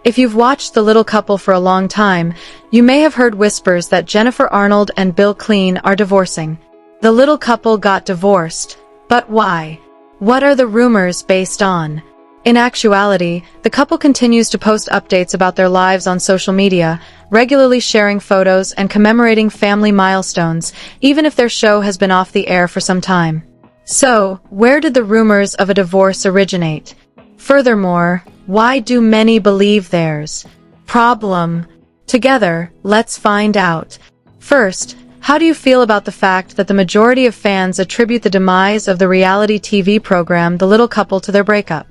If you've watched The Little Couple for a long time, you may have heard whispers that Jennifer Arnold and Bill Klein are divorcing. The Little Couple got divorced. But why? What are the rumors based on? In actuality, the couple continues to post updates about their lives on social media, regularly sharing photos and commemorating family milestones, even if their show has been off the air for some time. So, where did the rumors of a divorce originate? Furthermore, why do many believe there's problem? Together, let's find out. First, how do you feel about the fact that the majority of fans attribute the demise of the reality TV program The Little Couple to their breakup?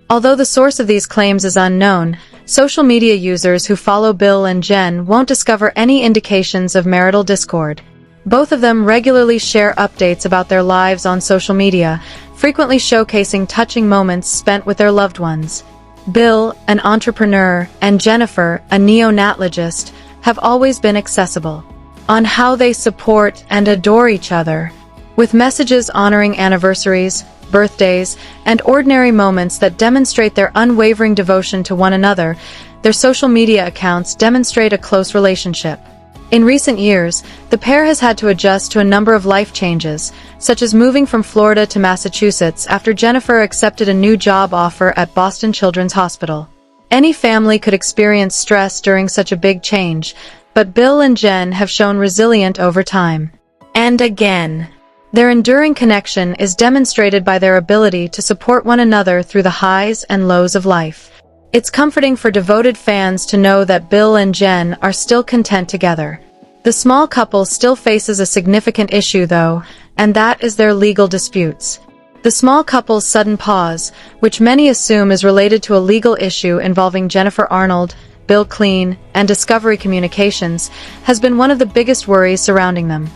Although the source of these claims is unknown, social media users who follow Bill and Jenn won't discover any indications of marital discord. Both of them regularly share updates about their lives on social media, frequently showcasing touching moments spent with their loved ones. Bill, an entrepreneur, and Jennifer, a neonatologist, have always been accessible on how they support and adore each other, with messages honoring anniversaries, birthdays, and ordinary moments that demonstrate their unwavering devotion to one another. Their social media accounts demonstrate a close relationship. In recent years, the pair has had to adjust to a number of life changes, such as moving from Florida to Massachusetts after Jennifer accepted a new job offer at Boston Children's Hospital. Any family could experience stress during such a big change, but Bill and Jenn have shown resilient over time. And again, their enduring connection is demonstrated by their ability to support one another through the highs and lows of life. It's comforting for devoted fans to know that Bill and Jenn are still content together. The small couple still faces a significant issue though, and that is their legal disputes. The small couple's sudden pause, which many assume is related to a legal issue involving Jennifer Arnold, Bill Klein, and Discovery Communications, has been one of the biggest worries surrounding them.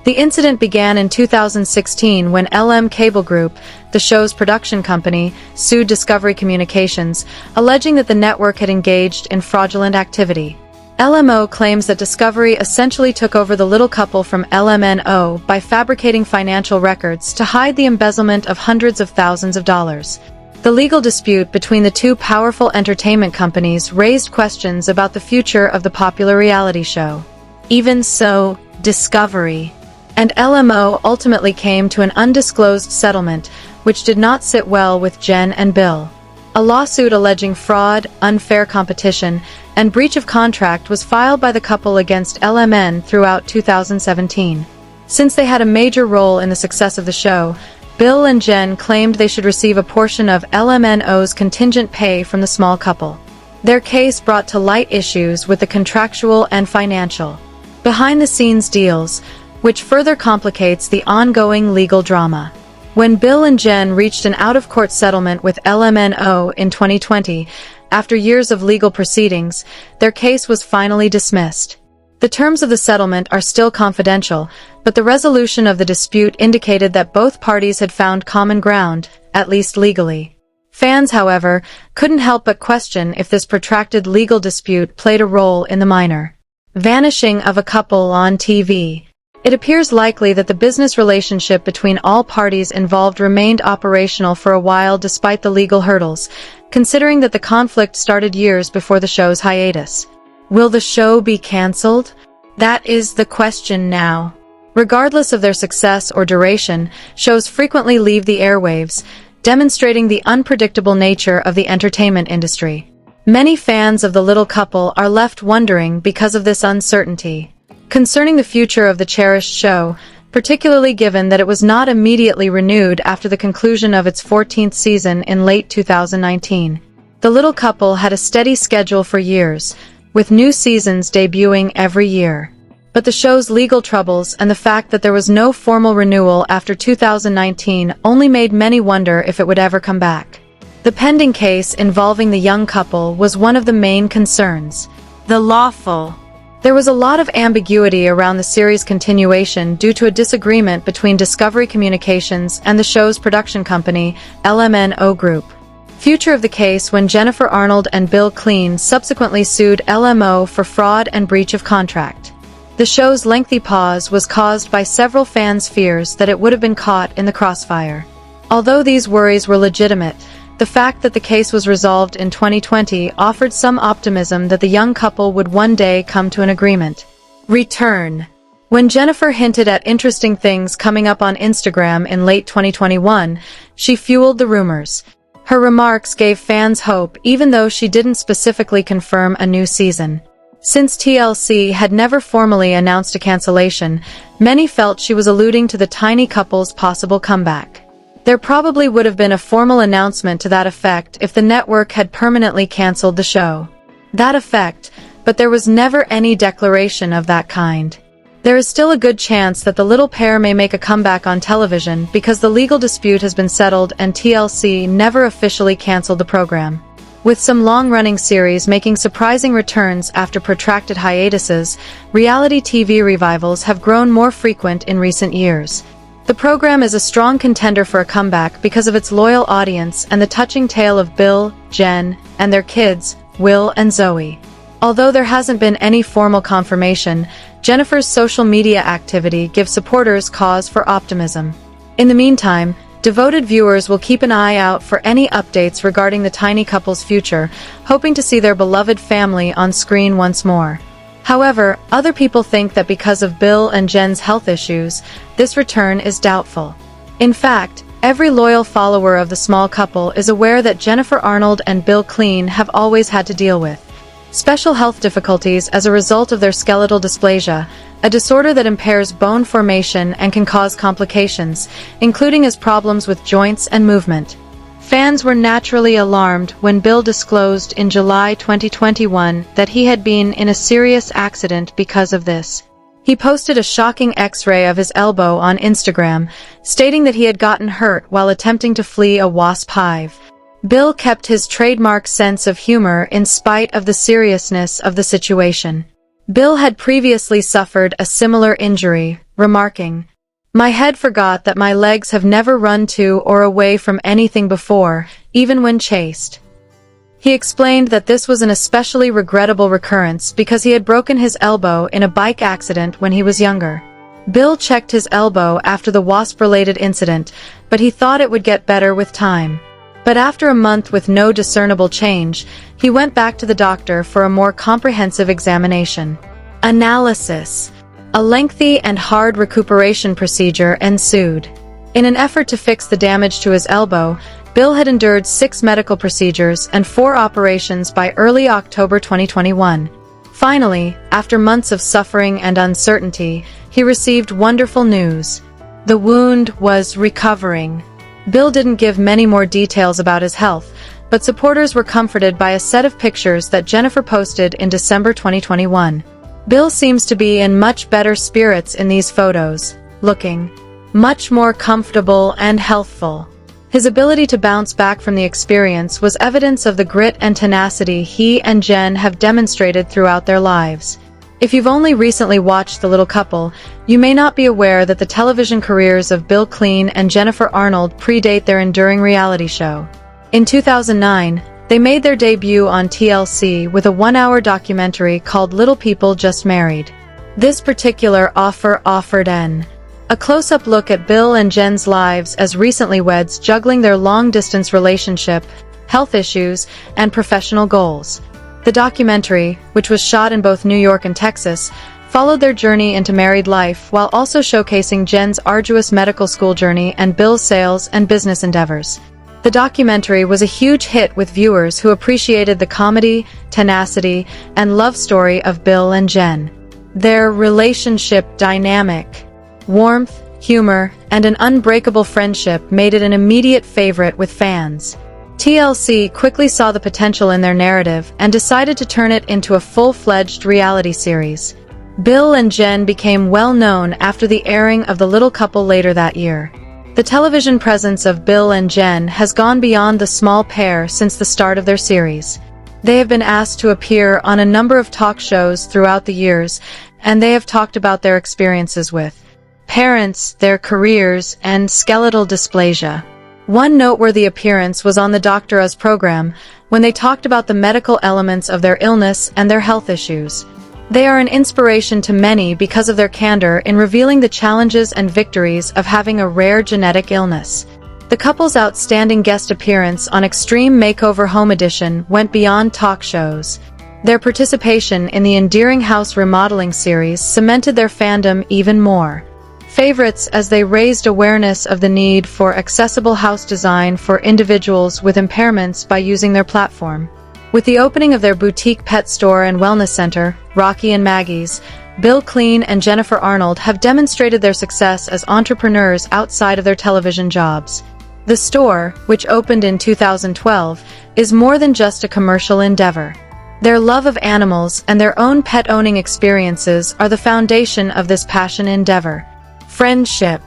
The incident began in 2016 when LM Cable Group, the show's production company, sued Discovery Communications, alleging that the network had engaged in fraudulent activity. LMO claims that Discovery essentially took over The Little Couple from LMNO by fabricating financial records to hide the embezzlement of hundreds of thousands of dollars. The legal dispute between the two powerful entertainment companies raised questions about the future of the popular reality show. Even so, Discovery and LMO ultimately came to an undisclosed settlement, which did not sit well with Jenn and Bill. A lawsuit alleging fraud, unfair competition, and breach of contract was filed by the couple against LMN throughout 2017. Since they had a major role in the success of the show, Bill and Jenn claimed they should receive a portion of LMNO's contingent pay from the small couple. Their case brought to light issues with the contractual and financial behind-the-scenes deals, which further complicates the ongoing legal drama. When Bill and Jenn reached an out-of-court settlement with LMNO in 2020, after years of legal proceedings, their case was finally dismissed. The terms of the settlement are still confidential, but the resolution of the dispute indicated that both parties had found common ground, at least legally. Fans, however, couldn't help but question if this protracted legal dispute played a role in the minor vanishing of a couple on TV. It appears likely that the business relationship between all parties involved remained operational for a while despite the legal hurdles, considering that the conflict started years before the show's hiatus. Will the show be cancelled? That is the question now. Regardless of their success or duration, shows frequently leave the airwaves, demonstrating the unpredictable nature of the entertainment industry. Many fans of The Little Couple are left wondering because of this uncertainty concerning the future of the cherished show, particularly given that it was not immediately renewed after the conclusion of its 14th season in late 2019. The Little Couple had a steady schedule for years, with new seasons debuting every year. But the show's legal troubles and the fact that there was no formal renewal after 2019 only made many wonder if it would ever come back. The pending case involving the young couple was one of the main concerns. The lawful. There was a lot of ambiguity around the series' continuation due to a disagreement between Discovery Communications and the show's production company, LMNO Group. Future of the case when Jennifer Arnold and Bill Klein subsequently sued LMO for fraud and breach of contract. The show's lengthy pause was caused by several fans' fears that it would have been caught in the crossfire. Although these worries were legitimate, The fact that the case was resolved in 2020 offered some optimism that the young couple would one day come to an agreement. Return. When Jennifer hinted at interesting things coming up on Instagram in late 2021, she fueled the rumors. Her remarks gave fans hope even though she didn't specifically confirm a new season. Since TLC had never formally announced a cancellation, many felt she was alluding to the tiny couple's possible comeback. There probably would have been a formal announcement to that effect if the network had permanently canceled the show. That effect, but there was never any declaration of that kind. There is still a good chance that the little pair may make a comeback on television because the legal dispute has been settled and TLC never officially canceled the program. With some long-running series making surprising returns after protracted hiatuses, reality TV revivals have grown more frequent in recent years. The program is a strong contender for a comeback because of its loyal audience and the touching tale of Bill, Jenn, and their kids, Will and Zoey. Although there hasn't been any formal confirmation, Jennifer's social media activity gives supporters cause for optimism. In the meantime, devoted viewers will keep an eye out for any updates regarding the tiny couple's future, hoping to see their beloved family on screen once more. However, other people think that because of Bill and Jenn's health issues, this return is doubtful. In fact, every loyal follower of the small couple is aware that Jennifer Arnold and Bill Klein have always had to deal with special health difficulties as a result of their skeletal dysplasia, a disorder that impairs bone formation and can cause complications, including as problems with joints and movement. Fans were naturally alarmed when Bill disclosed in July 2021 that he had been in a serious accident because of this. He posted a shocking X-ray of his elbow on Instagram, stating that he had gotten hurt while attempting to flee a wasp hive. Bill kept his trademark sense of humor in spite of the seriousness of the situation. Bill had previously suffered a similar injury, remarking, "My head forgot that my legs have never run to or away from anything before, even when chased." He explained that this was an especially regrettable recurrence because he had broken his elbow in a bike accident when he was younger. Bill checked his elbow after the wasp-related incident, but he thought it would get better with time. But after a month with no discernible change, he went back to the doctor for a more comprehensive examination. Analysis. A lengthy and hard recuperation procedure ensued. In an effort to fix the damage to his elbow, Bill had endured 6 medical procedures and 4 operations by early October 2021. Finally, after months of suffering and uncertainty, he received wonderful news. The wound was recovering. Bill didn't give many more details about his health, but supporters were comforted by a set of pictures that Jennifer posted in December 2021. Bill seems to be in much better spirits in these photos, looking much more comfortable and healthful. His ability to bounce back from the experience was evidence of the grit and tenacity he and Jenn have demonstrated throughout their lives. If you've only recently watched The Little Couple, you may not be aware that the television careers of Bill Klein and Jennifer Arnold predate their enduring reality show. In 2009, they made their debut on TLC with a 1-hour documentary called Little People Just Married. This particular offer offered a close-up look at Bill and Jenn's lives as recently weds juggling their long-distance relationship, health issues, and professional goals. The documentary, which was shot in both New York and Texas, followed their journey into married life while also showcasing Jenn's arduous medical school journey and Bill's sales and business endeavors. The documentary was a huge hit with viewers who appreciated the comedy, tenacity, and love story of Bill and Jenn. Their relationship dynamic, warmth, humor, and an unbreakable friendship made it an immediate favorite with fans. TLC quickly saw the potential in their narrative and decided to turn it into a full-fledged reality series. Bill and Jenn became well known after the airing of The Little Couple later that year. The television presence of Bill and Jenn has gone beyond the small pair since the start of their series. They have been asked to appear on a number of talk shows throughout the years, and they have talked about their experiences with parents, their careers, and skeletal dysplasia. One noteworthy appearance was on the Doctor's program, when they talked about the medical elements of their illness and their health issues. They are an inspiration to many because of their candor in revealing the challenges and victories of having a rare genetic illness. The couple's outstanding guest appearance on Extreme Makeover Home Edition went beyond talk shows. Their participation in the endearing house remodeling series cemented their fandom even more. Favorites as they raised awareness of the need for accessible house design for individuals with impairments by using their platform. With the opening of their boutique pet store and wellness center, Rocky and Maggie's, Bill Klein and Jennifer Arnold have demonstrated their success as entrepreneurs outside of their television jobs. The store, which opened in 2012, is more than just a commercial endeavor. Their love of animals and their own pet-owning experiences are the foundation of this passion endeavor. Friendship.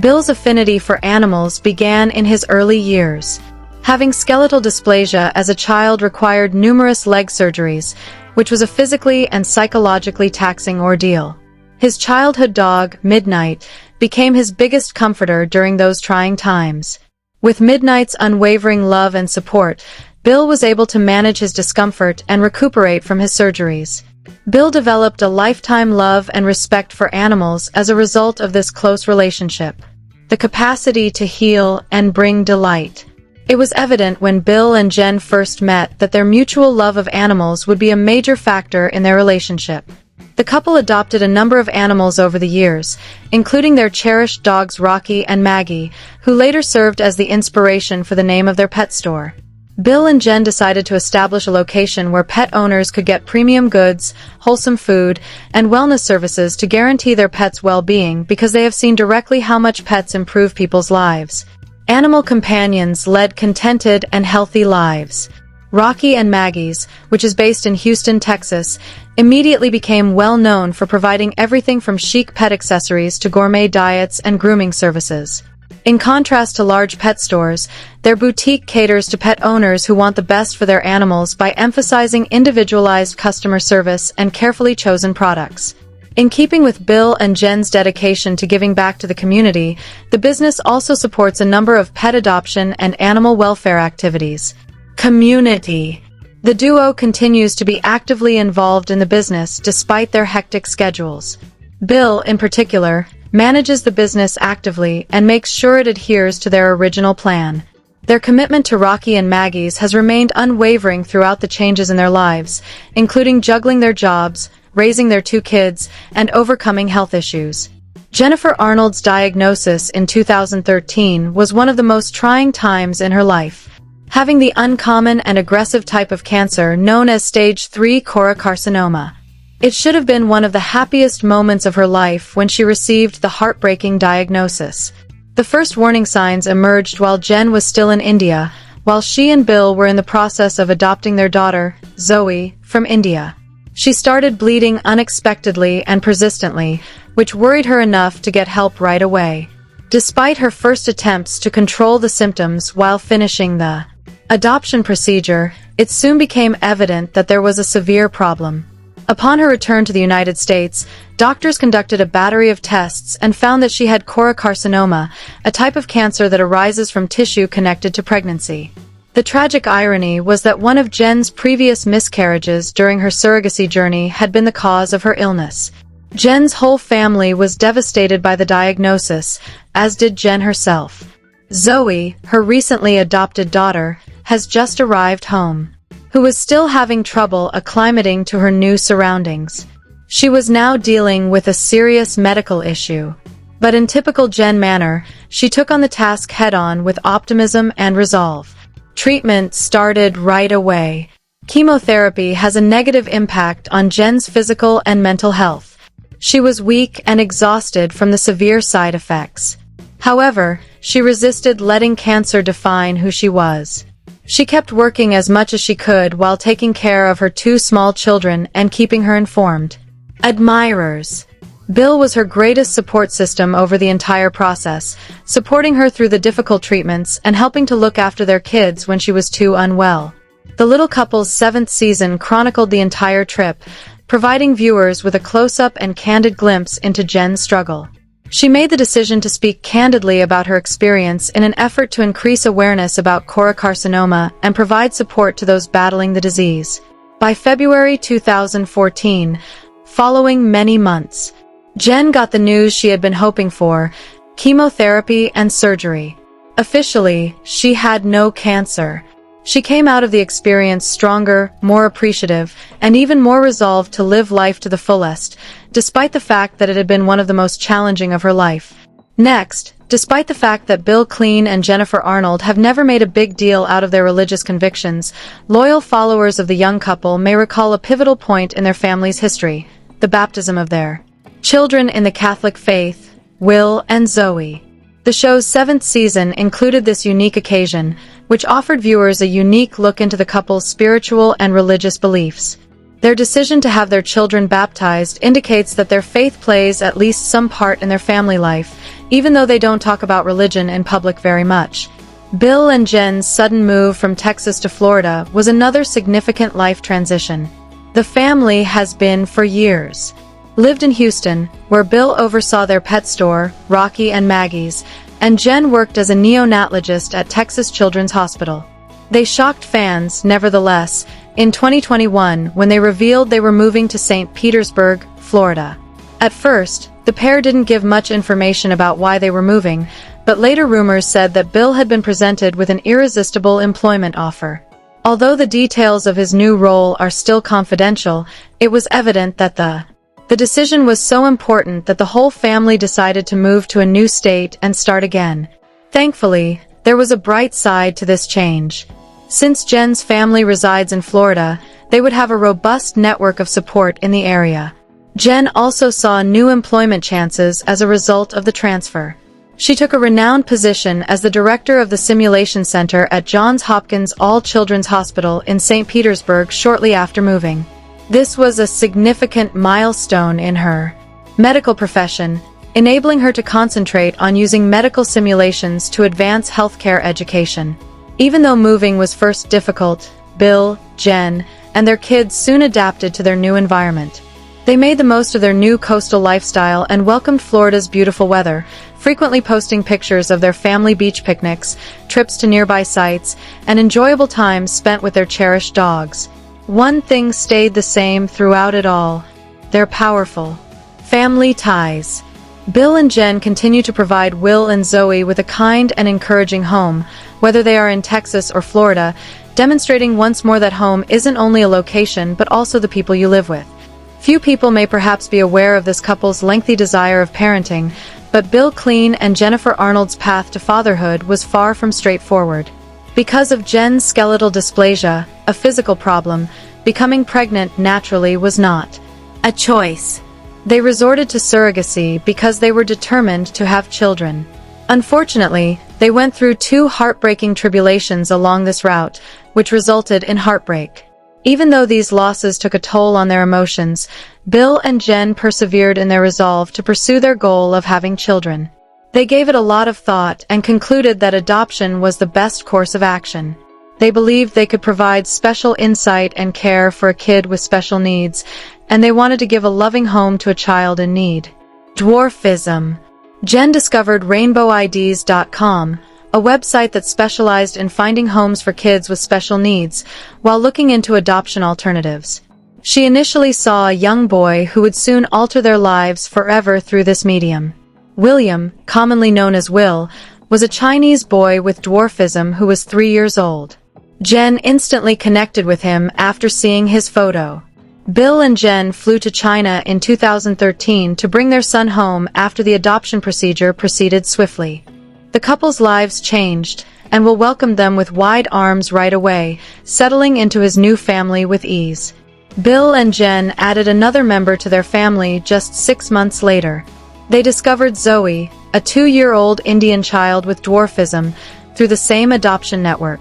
Bill's affinity for animals began in his early years. Having skeletal dysplasia as a child required numerous leg surgeries, which was a physically and psychologically taxing ordeal. His childhood dog, Midnight, became his biggest comforter during those trying times. With Midnight's unwavering love and support, Bill was able to manage his discomfort and recuperate from his surgeries. Bill developed a lifetime love and respect for animals as a result of this close relationship. The capacity to heal and bring delight. It was evident when Bill and Jenn first met that their mutual love of animals would be a major factor in their relationship. The couple adopted a number of animals over the years, including their cherished dogs Rocky and Maggie, who later served as the inspiration for the name of their pet store. Bill and Jenn decided to establish a location where pet owners could get premium goods, wholesome food, and wellness services to guarantee their pets' well-being because they have seen directly how much pets improve people's lives. Animal companions led contented and healthy lives. Rocky and Maggie's, which is based in Houston, Texas, immediately became well known for providing everything from chic pet accessories to gourmet diets and grooming services. In contrast to large pet stores, their boutique caters to pet owners who want the best for their animals by emphasizing individualized customer service and carefully chosen products. In keeping with Bill and Jenn's dedication to giving back to the community, the business also supports a number of pet adoption and animal welfare activities. Community. The duo continues to be actively involved in the business despite their hectic schedules. Bill, in particular, manages the business actively and makes sure it adheres to their original plan. Their commitment to Rocky and Maggie's has remained unwavering throughout the changes in their lives, including juggling their jobs, raising their 2 kids, and overcoming health issues. Jennifer Arnold's diagnosis in 2013 was one of the most trying times in her life. Having the uncommon and aggressive type of cancer known as stage 3 choriocarcinoma. It should have been one of the happiest moments of her life when she received the heartbreaking diagnosis. The first warning signs emerged while Jenn was still in India, while she and Bill were in the process of adopting their daughter, Zoey, from India. She started bleeding unexpectedly and persistently, which worried her enough to get help right away. Despite her first attempts to control the symptoms while finishing the adoption procedure, it soon became evident that there was a severe problem. Upon her return to the United States, doctors conducted a battery of tests and found that she had choriocarcinoma, a type of cancer that arises from tissue connected to pregnancy. The tragic irony was that one of Jenn's previous miscarriages during her surrogacy journey had been the cause of her illness. Jenn's whole family was devastated by the diagnosis, as did Jenn herself. Zoey, her recently adopted daughter, has just arrived home, who was still having trouble acclimating to her new surroundings. She was now dealing with a serious medical issue. But in typical Jenn manner, she took on the task head-on with optimism and resolve. Treatment started right away. Chemotherapy has a negative impact on Jenn's physical and mental health. She was weak and exhausted from the severe side effects. However, she resisted letting cancer define who she was. She kept working as much as she could while taking care of her 2 small children and keeping her informed. Admirers. Bill was her greatest support system over the entire process, supporting her through the difficult treatments and helping to look after their kids when she was too unwell. The Little Couple's 7th season chronicled the entire trip, providing viewers with a close-up and candid glimpse into Jenn's struggle. She made the decision to speak candidly about her experience in an effort to increase awareness about choriocarcinoma and provide support to those battling the disease. By February 2014, following many months, Jenn got the news she had been hoping for: chemotherapy and surgery. Officially, she had no cancer. She came out of the experience stronger, more appreciative, and even more resolved to live life to the fullest, despite the fact that it had been one of the most challenging of her life. Next, despite the fact that Bill Klein and Jennifer Arnold have never made a big deal out of their religious convictions, loyal followers of the young couple may recall a pivotal point in their family's history, the baptism of their children in the Catholic faith, Will and Zoey. The show's 7th season included this unique occasion, which offered viewers a unique look into the couple's spiritual and religious beliefs. Their decision to have their children baptized indicates that their faith plays at least some part in their family life, even though they don't talk about religion in public very much. Bill and Jenn's sudden move from Texas to Florida was another significant life transition. The family has been, for years, lived in Houston, where Bill oversaw their pet store, Rocky and Maggie's, and Jenn worked as a neonatologist at Texas Children's Hospital. They shocked fans, nevertheless, in 2021 when they revealed they were moving to St. Petersburg, Florida. At first, the pair didn't give much information about why they were moving, but later rumors said that Bill had been presented with an irresistible employment offer. Although the details of his new role are still confidential, it was evident that the decision was so important that the whole family decided to move to a new state and start again. Thankfully, there was a bright side to this change. Since Jenn's family resides in Florida, they would have a robust network of support in the area. Jenn also saw new employment chances as a result of the transfer. She took a renowned position as the director of the Simulation Center at Johns Hopkins All-Children's Hospital in St. Petersburg shortly after moving. This was a significant milestone in her medical profession, enabling her to concentrate on using medical simulations to advance healthcare education. Even though moving was first difficult, Bill, Jenn, and their kids soon adapted to their new environment. They made the most of their new coastal lifestyle and welcomed Florida's beautiful weather, frequently posting pictures of their family beach picnics, trips to nearby sites, and enjoyable times spent with their cherished dogs. One thing stayed the same throughout it all: their powerful family ties. Bill and Jenn continue to provide Will and Zoey with a kind and encouraging home, whether they are in Texas or Florida, demonstrating once more that home isn't only a location but also the people you live with. Few people may perhaps be aware of this couple's lengthy desire of parenting, but Bill Klein and Jennifer Arnold's path to fatherhood was far from straightforward. Because of Jenn's skeletal dysplasia, a physical problem, becoming pregnant naturally was not a choice. They resorted to surrogacy because they were determined to have children. Unfortunately, they went through 2 heartbreaking tribulations along this route, which resulted in heartbreak. Even though these losses took a toll on their emotions, Bill and Jenn persevered in their resolve to pursue their goal of having children. They gave it a lot of thought and concluded that adoption was the best course of action. They believed they could provide special insight and care for a kid with special needs, and they wanted to give a loving home to a child in need. Dwarfism. Jenn discovered RainbowIDs.com, a website that specialized in finding homes for kids with special needs, while looking into adoption alternatives. She initially saw a young boy who would soon alter their lives forever through this medium. William, commonly known as Will, was a Chinese boy with dwarfism who was 3 years old. Jenn instantly connected with him after seeing his photo. Bill and Jenn flew to China in 2013 to bring their son home after the adoption procedure proceeded swiftly. The couple's lives changed, and will welcome them with wide arms right away, settling into his new family with ease. Bill and Jenn added another member to their family just 6 months later. They discovered Zoey, a 2-year-old Indian child with dwarfism, through the same adoption network.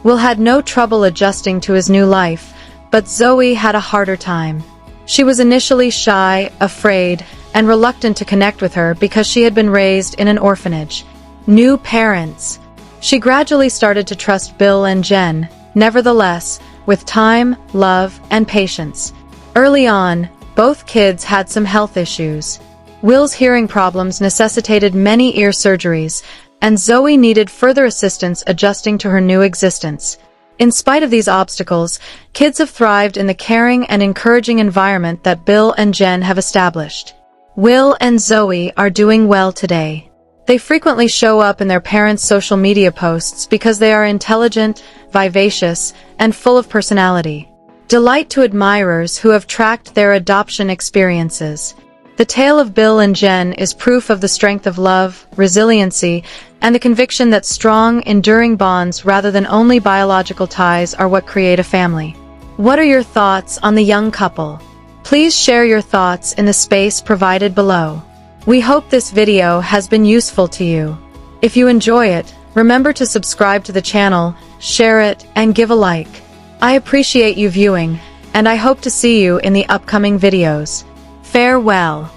Will had no trouble adjusting to his new life, but Zoey had a harder time. She was initially shy, afraid, and reluctant to connect with her because she had been raised in an orphanage. New parents. She gradually started to trust Bill and Jenn, nevertheless, with time, love, and patience. Early on, both kids had some health issues. Will's hearing problems necessitated many ear surgeries, and Zoey needed further assistance adjusting to her new existence. In spite of these obstacles, kids have thrived in the caring and encouraging environment that Bill and Jenn have established. Will and Zoey are doing well today. They frequently show up in their parents' social media posts because they are intelligent, vivacious, and full of personality. Delight to admirers who have tracked their adoption experiences. The tale of Bill and Jenn is proof of the strength of love, resiliency, and the conviction that strong, enduring bonds rather than only biological ties are what create a family. What are your thoughts on the young couple? Please share your thoughts in the space provided below. We hope this video has been useful to you. If you enjoy it, remember to subscribe to the channel, share it, and give a like. I appreciate you viewing, and I hope to see you in the upcoming videos. Farewell.